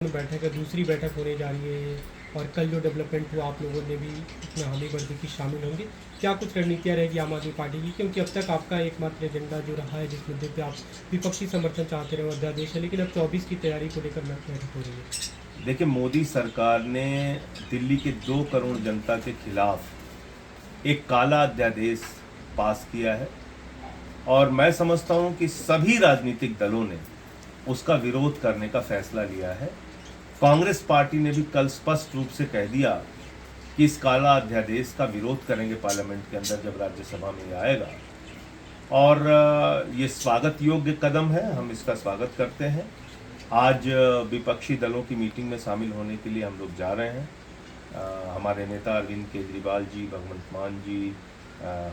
बैठक है, दूसरी बैठक होने जा रही है और कल जो डेवलपमेंट हुआ आप लोगों ने भी इसमें हामी भर दी कि शामिल होंगे। क्या कुछ रणनीतियाँ रहेगी आम आदमी पार्टी की, क्योंकि अब तक आपका एकमात्र एजेंडा जो रहा है जिस मुद्दे पे आप विपक्षी समर्थन चाहते रहे अध्यादेश है, लेकिन अब 24 की तैयारी को लेकर बैठक हो रही है। देखिए, मोदी सरकार ने दिल्ली के 2 करोड़ जनता के खिलाफ एक काला अध्यादेश पास किया है और मैं समझता हूं कि सभी राजनीतिक दलों ने उसका विरोध करने का फैसला लिया है। कांग्रेस पार्टी ने भी कल स्पष्ट रूप से कह दिया कि इस काला अध्यादेश का विरोध करेंगे पार्लियामेंट के अंदर जब राज्यसभा में ये आएगा और ये स्वागत योग्य कदम है, हम इसका स्वागत करते हैं। आज विपक्षी दलों की मीटिंग में शामिल होने के लिए हम लोग जा रहे हैं। हमारे नेता अरविंद केजरीवाल जी, भगवंत मान जी,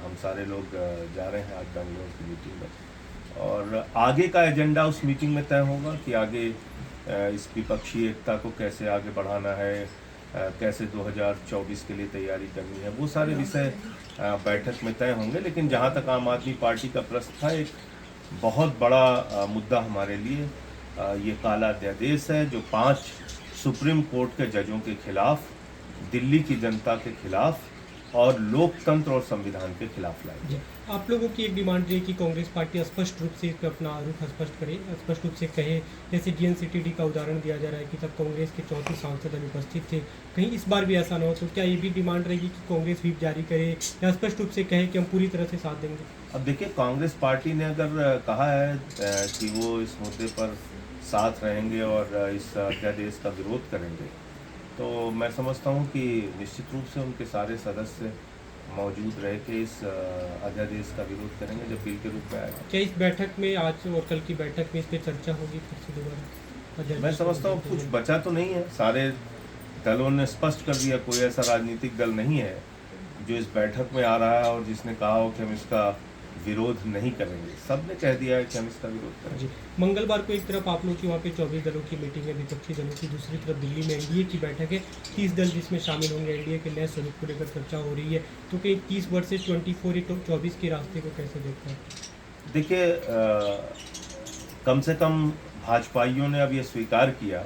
हम सारे लोग जा रहे हैं आज बेंगलोर की मीटिंग में और आगे का एजेंडा उस मीटिंग में तय होगा कि आगे इस विपक्षी एकता को कैसे आगे बढ़ाना है, कैसे 2024 के लिए तैयारी करनी है, वो सारे विषय बैठक में तय होंगे। लेकिन जहाँ तक आम आदमी पार्टी का प्रश्न था, एक बहुत बड़ा मुद्दा हमारे लिए ये काला अध्यादेश है जो 5 सुप्रीम कोर्ट के जजों के खिलाफ, दिल्ली की जनता के खिलाफ और लोकतंत्र और संविधान के खिलाफ लाया गया। आप लोगों की एक डिमांड रही कि कांग्रेस पार्टी स्पष्ट रूप से इस पर अपना रुख स्पष्ट करे, स्पष्ट रूप से कहे, जैसे DNCTD का उदाहरण दिया जा रहा है कि जब कांग्रेस के 34 सांसद अनुपस्थित थे, कहीं इस बार भी ऐसा ना हो। तो क्या ये भी डिमांड रहेगी कि कांग्रेस व्हिप जारी करे या स्पष्ट रूप से कहे कि हम पूरी तरह से साथ देंगे? अब देखिए, कांग्रेस पार्टी ने अगर कहा है कि वो इस मुद्दे पर साथ रहेंगे और इस अध्यादेश का विरोध करेंगे, तो मैं समझता हूं कि निश्चित रूप से उनके सारे सदस्य मौजूद रह के इस अध्यादेश का विरोध करेंगे जब बिल के रूप में आएगा। क्या इस बैठक में, आज और कल की बैठक में, इस पर चर्चा होगी फिर से दोबारा? मैं समझता हूँ कुछ बचा तो नहीं है, सारे दलों ने स्पष्ट कर दिया। कोई ऐसा राजनीतिक दल नहीं है जो इस बैठक में आ रहा है और जिसने कहा हो कि हम इसका विरोध नहीं करेंगे। सब ने कह दिया है कि हम इसका विरोध करेंगे। मंगलवार को एक तरफ आप लोग की वहाँ पे 24 दलों की मीटिंग है विपक्षी दलों की, दूसरी तरफ दिल्ली में NDA की बैठक है, 30 दल जिसमें शामिल होंगे। NDA के नए स्वरूप को लेकर चर्चा हो रही है, तो कहीं 30 वर्सेस 24 के रास्ते को कैसे देखते हैं? देखिए, कम से कम भाजपाइयों ने अब ये स्वीकार किया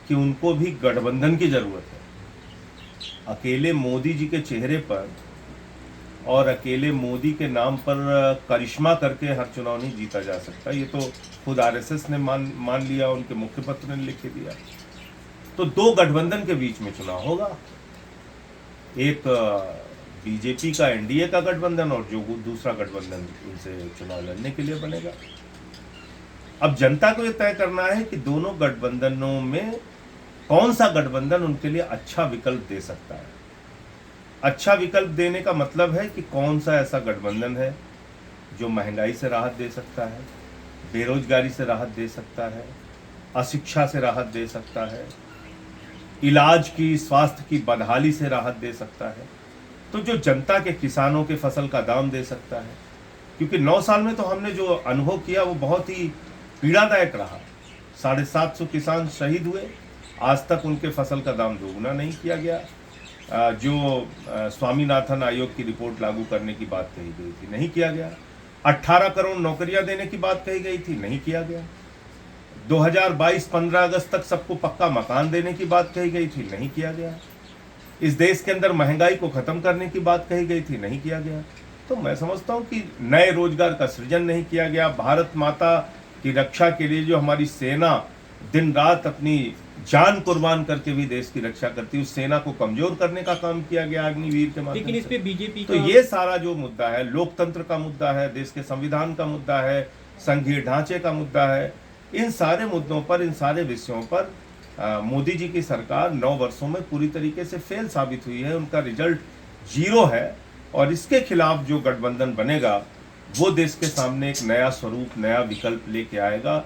कि उनको भी गठबंधन की जरूरत है। अकेले मोदी जी के चेहरे पर और अकेले मोदी के नाम पर करिश्मा करके हर चुनाव नहीं जीता जा सकता। ये तो खुद RSS ने मान लिया, उनके मुखपत्र ने लिख दिया। तो 2 गठबंधन के बीच में चुनाव होगा, एक बीजेपी का NDA का गठबंधन और जो दूसरा गठबंधन उनसे चुनाव लड़ने के लिए बनेगा। अब जनता को यह तय करना है कि दोनों गठबंधनों में कौन सा गठबंधन उनके लिए अच्छा विकल्प दे सकता है। अच्छा विकल्प देने का मतलब है कि कौन सा ऐसा गठबंधन है जो महंगाई से राहत दे सकता है, बेरोजगारी से राहत दे सकता है, अशिक्षा से राहत दे सकता है, इलाज की, स्वास्थ्य की बदहाली से राहत दे सकता है, तो जो जनता के, किसानों के फसल का दाम दे सकता है। क्योंकि 9 साल में तो हमने जो अनुभव किया वो बहुत ही पीड़ादायक रहा। 750 किसान शहीद हुए, आज तक उनके फसल का दाम दोगुना नहीं किया गया। जो स्वामीनाथन आयोग की रिपोर्ट लागू करने की बात कही गई थी, नहीं किया गया। 18 करोड़ नौकरियां देने की बात कही गई थी, नहीं किया गया। 2022 15 अगस्त तक सबको पक्का मकान देने की बात कही गई थी, नहीं किया गया। इस देश के अंदर महंगाई को खत्म करने की बात कही गई थी, नहीं किया गया। तो मैं समझता हूं कि नए रोजगार का सृजन नहीं किया गया। भारत माता की रक्षा के लिए जो हमारी सेना दिन रात अपनी जान कुर्बान करके भी देश की रक्षा करती है, उस सेना को कमजोर करने का काम किया गया अग्निवीर के माध्यम से। लेकिन इस पे बीजेपी तो ये सारा जो मुद्दा है, लोकतंत्र का मुद्दा है, देश के संविधान का मुद्दा है, संघीय ढांचे का मुद्दा है, इन सारे मुद्दों पर, इन सारे विषयों पर मोदी जी की सरकार 9 वर्षों में पूरी तरीके से फेल साबित हुई है। उनका रिजल्ट 0 है और इसके खिलाफ जो गठबंधन बनेगा वो देश के सामने एक नया स्वरूप, नया विकल्प लेके आएगा।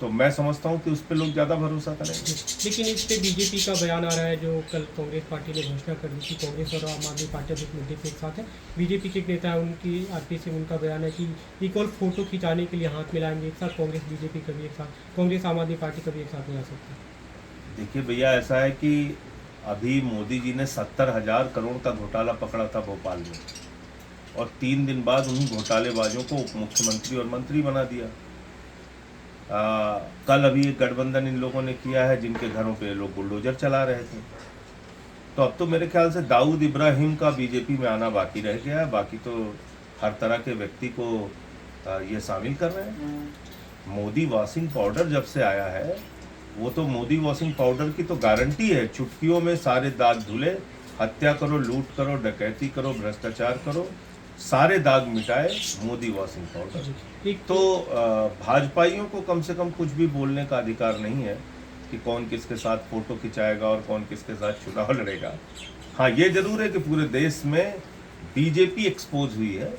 तो मैं समझता हूं कि उस पर लोग ज़्यादा भरोसा करेंगे। लेकिन इस पे बीजेपी का बयान आ रहा है, जो कल कांग्रेस पार्टी ने घोषणा कर दी थी, कांग्रेस और आम आदमी पार्टी इस मुद्दे पे एक साथ है। बीजेपी के एक नेता है, उनकी RP से उनका बयान है कि इक्वल फोटो खिंचाने के लिए हाथ मिलाएंगे एक साथ। कांग्रेस बीजेपी कभी एक साथ, कांग्रेस आम आदमी पार्टी कभी एक साथ नहीं आ सकती। देखिए भैया, ऐसा है कि अभी मोदी जी ने 70,000 करोड़ का घोटाला पकड़ा था भोपाल में और 3 दिन बाद उन्हीं घोटालेबाजों को उप मुख्यमंत्री और मंत्री बना दिया। कल अभी एक गठबंधन इन लोगों ने किया है जिनके घरों पे लोग बुलडोजर चला रहे थे। तो अब तो मेरे ख्याल से दाऊद इब्राहिम का बीजेपी में आना बाकी रह गया है, बाकी तो हर तरह के व्यक्ति को ये शामिल कर रहे हैं। मोदी वॉशिंग पाउडर जब से आया है, वो तो मोदी वॉशिंग पाउडर की तो गारंटी है, चुटकियों में सारे दाग धुले, हत्या करो, लूट करो, डकैती करो, भ्रष्टाचार करो, सारे दाग मिटाए मोदी वॉशिंग पाउडर। एक तो भाजपाइयों को कम से कम कुछ भी बोलने का अधिकार नहीं है कि कौन किसके साथ फोटो खिंचाएगा और कौन किसके साथ चुनाव लड़ेगा। हाँ, ये जरूर है कि पूरे देश में बीजेपी एक्सपोज हुई है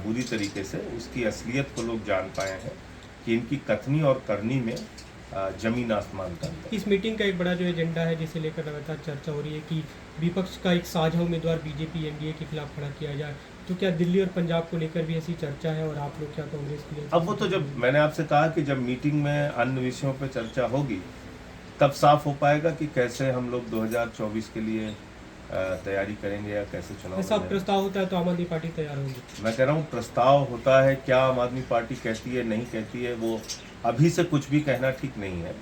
बुरी तरीके से, उसकी असलियत को लोग जान पाए हैं कि इनकी कथनी और करनी में जमीन आसमान का अंतर। इस मीटिंग का एक बड़ा जो एजेंडा है जिसे लेकर लगातार चर्चा हो रही है कि विपक्ष का एक साझा उम्मीदवार बीजेपी एनडीए के खिलाफ खड़ा किया जाए, तो क्या दिल्ली और पंजाब को लेकर भी ऐसी चर्चा है और आप लोग क्या कांग्रेस के लिए? अब वो तो जब मैंने आपसे कहा कि जब मीटिंग में अन्य विषयों पर चर्चा होगी तब साफ हो पाएगा कि कैसे हम लोग 2024 के लिए तैयारी करेंगे या कैसे चुनाव ऐसा लड़ेंगे। प्रस्ताव होता है तो आम आदमी पार्टी तैयार होगी। मैं कह रहा हूँ प्रस्ताव होता है, क्या आम आदमी पार्टी कहती है नहीं कहती है, वो अभी से कुछ भी कहना ठीक नहीं है।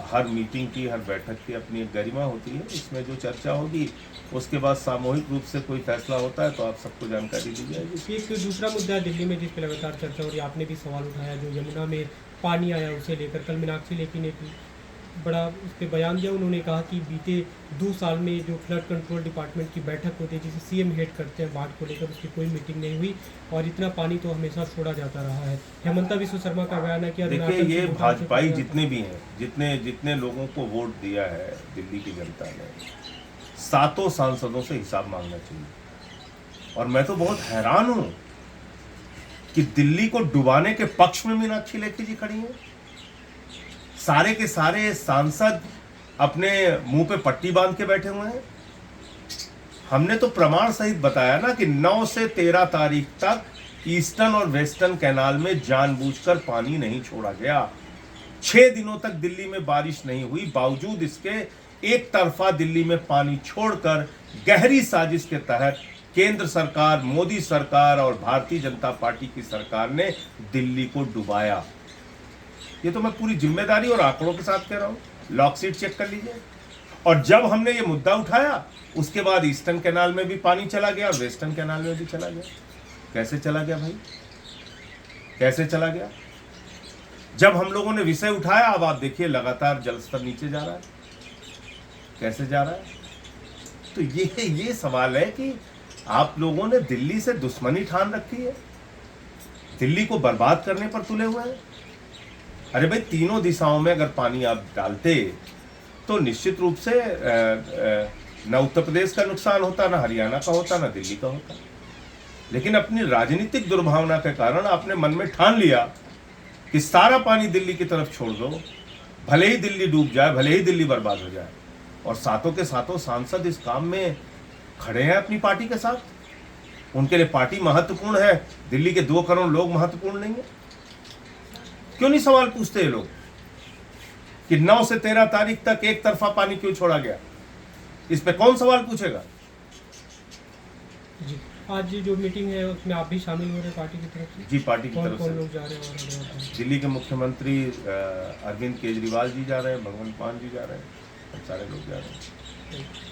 हर मीटिंग की, हर बैठक की अपनी एक गरिमा होती है, इसमें जो चर्चा होगी उसके बाद सामूहिक रूप से कोई फैसला होता है तो आप सबको जानकारी दी जाएगी। एक दूसरा मुद्दा है दिल्ली में जिस पे लगातार चर्चा हो रही है, आपने भी सवाल उठाया, जो यमुना में पानी आया उसे लेकर कल मीनाक्षी लेखी ने बड़ा उस पर बयान दिया। उन्होंने कहा कि बीते 2 साल में जो फ्लड कंट्रोल डिपार्टमेंट की बैठक होती है जिसे सीएम हेड करते हैं बाढ़ को लेकर, उसकी कोई मीटिंग नहीं हुई और इतना पानी तो हमेशा छोड़ा जाता रहा है। हेमंता विश्व शर्मा का बयान है कि देखिए, ये भाजपाई जितने भी हैं, जितने लोगों को वोट दिया है दिल्ली की जनता ने, 7 सांसदों से हिसाब मांगना चाहिए। और मैं तो बहुत हैरान हूं कि दिल्ली को डुबाने के पक्ष में मीनाक्षी लेखी जी खड़ी हैं। सारे के सारे सांसद अपने मुंह पे पट्टी बांध के बैठे हुए हैं। हमने तो प्रमाण सहित बताया ना कि 9 से 13 तारीख तक ईस्टर्न और वेस्टर्न कैनाल में जानबूझकर पानी नहीं छोड़ा गया। 6 दिनों तक दिल्ली में बारिश नहीं हुई, बावजूद इसके एक तरफा दिल्ली में पानी छोड़कर गहरी साजिश के तहत केंद्र सरकार, मोदी सरकार और भारतीय जनता पार्टी की सरकार ने दिल्ली को डुबाया। ये तो मैं पूरी जिम्मेदारी और आंकड़ों के साथ कह रहा हूं, लॉकशीट चेक कर लीजिए। और जब हमने ये मुद्दा उठाया उसके बाद ईस्टर्न कैनाल में भी पानी चला गया और वेस्टर्न कैनाल में भी चला गया। कैसे चला गया भाई, कैसे चला गया? जब हम लोगों ने विषय उठाया, अब आप देखिए लगातार जलस्तर नीचे जा रहा है। कैसे जा रहा है? तो ये सवाल है कि आप लोगों ने दिल्ली से दुश्मनी ठान रखी है, दिल्ली को बर्बाद करने पर तुले हुए हैं। अरे भाई, तीनों दिशाओं में अगर पानी आप डालते तो निश्चित रूप से न उत्तर प्रदेश का नुकसान होता, ना हरियाणा का होता, ना दिल्ली का होता। लेकिन अपनी राजनीतिक दुर्भावना के कारण आपने मन में ठान लिया कि सारा पानी दिल्ली की तरफ छोड़ दो, भले ही दिल्ली डूब जाए, भले ही दिल्ली बर्बाद हो जाए। और सातों के सातों सांसद इस काम में खड़े हैं अपनी पार्टी के साथ। उनके लिए पार्टी महत्वपूर्ण है, दिल्ली के 2 करोड़ लोग महत्वपूर्ण नहीं है। क्यों नहीं सवाल पूछते ये लोग कि 9 से 13 तारीख तक एक तरफा पानी क्यों छोड़ा गया? इस पे कौन सवाल पूछेगा? जी, आज जो मीटिंग है उसमें आप भी शामिल हो रहे हैं पार्टी की तरफ से? जी, पार्टी की तरफ कौन से लोग जा रहे हैं? और दिल्ली के मुख्यमंत्री अरविंद केजरीवाल जी जा रहे हैं, भगवंत मान जी जा रहे हैं, सारे लोग जा रहे हैं।